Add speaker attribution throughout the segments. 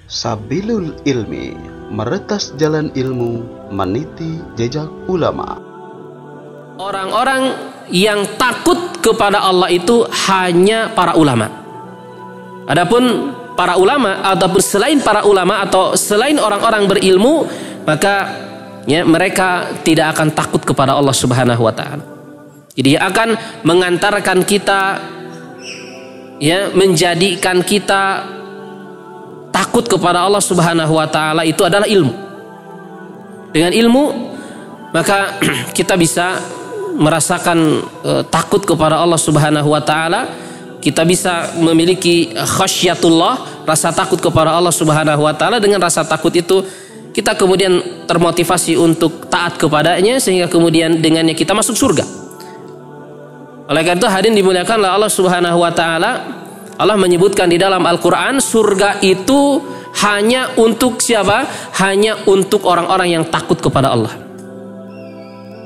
Speaker 1: Sabilul ilmi, meretas jalan ilmu, meniti jejak ulama.
Speaker 2: Orang-orang yang takut kepada Allah itu hanya para ulama. Adapun para ulama ataupun selain para ulama atau selain orang-orang berilmu, maka ya, mereka tidak akan takut kepada Allah Subhanahu wa taala. Jadi akan mengantarkan kita, ya, menjadikan kita takut kepada Allah Subhanahu wa taala itu adalah ilmu. Dengan ilmu maka kita bisa merasakan takut kepada Allah Subhanahu wa taala. Kita bisa memiliki khasyatullah, rasa takut kepada Allah Subhanahu wa taala. Dengan rasa takut itu kita kemudian termotivasi untuk taat kepadanya, sehingga kemudian dengannya kita masuk surga. Oleh karena itu hadirin dimuliakan oleh Allah Subhanahu wa taala, Allah menyebutkan di dalam Al-Quran, surga itu hanya untuk siapa? Hanya untuk orang-orang yang takut kepada Allah.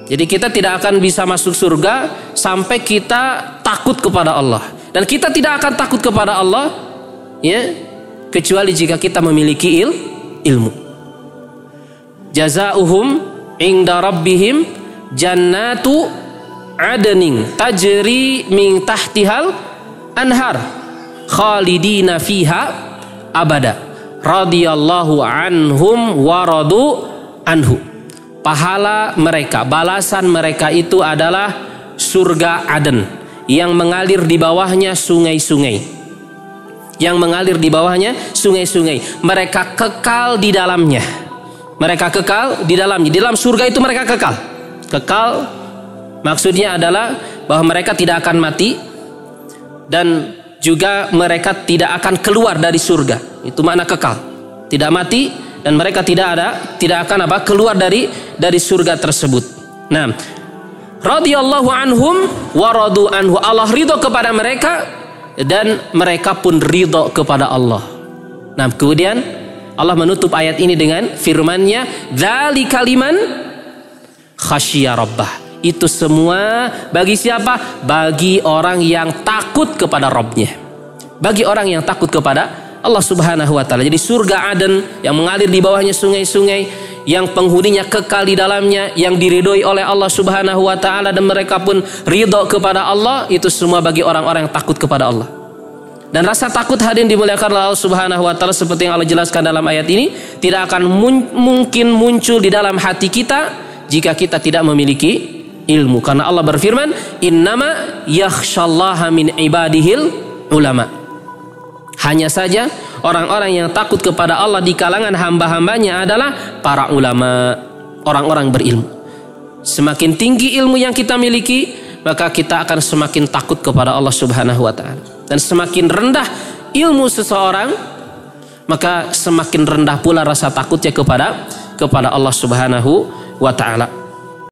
Speaker 2: Jadi kita tidak akan bisa masuk surga sampai kita takut kepada Allah. Dan kita tidak akan takut kepada Allah, ya, kecuali jika kita memiliki ilmu. Jazaohum inda rabbihim jannatu adnin tajri min tahtihal anhar khalidina fiha abada radhiyallahu anhum wa radu anhu. Pahala mereka, balasan mereka itu adalah surga Aden yang mengalir di bawahnya sungai-sungai. Yang mengalir di bawahnya sungai-sungai. Mereka kekal di dalamnya. Mereka kekal di dalamnya. Di dalam surga itu mereka kekal. Kekal maksudnya adalah bahwa mereka tidak akan mati dan juga mereka tidak akan keluar dari surga. Itu makna kekal. Tidak mati dan mereka tidak akan keluar dari surga tersebut. Nah, radhiyallahu anhum wa radu anhu. Allah ridho kepada mereka dan mereka pun ridho kepada Allah. Nah, kemudian Allah menutup ayat ini dengan firman-Nya, dzalika liman khasyiya rabbah. Itu semua bagi siapa? Bagi orang yang takut kepada Rabb-Nya. Bagi orang yang takut kepada Allah Subhanahu wa taala. Jadi surga Aden yang mengalir di bawahnya sungai-sungai, yang penghuninya kekal di dalamnya, yang diridhoi oleh Allah Subhanahu wa taala dan mereka pun ridho kepada Allah, itu semua bagi orang-orang yang takut kepada Allah. Dan rasa takut hadirin dimuliakan oleh Allah Subhanahu wa taala seperti yang Allah jelaskan dalam ayat ini, tidak akan mungkin muncul di dalam hati kita jika kita tidak memiliki ilmu. Karena Allah berfirman, innama yakhsyallaha min ibadihil ulama. Hanya saja orang-orang yang takut kepada Allah di kalangan hamba-hambanya adalah para ulama, orang-orang berilmu. Semakin tinggi ilmu yang kita miliki, maka kita akan semakin takut kepada Allah Subhanahu wa taala. Dan semakin rendah ilmu seseorang, maka semakin rendah pula rasa takutnya kepada Allah Subhanahu wa taala.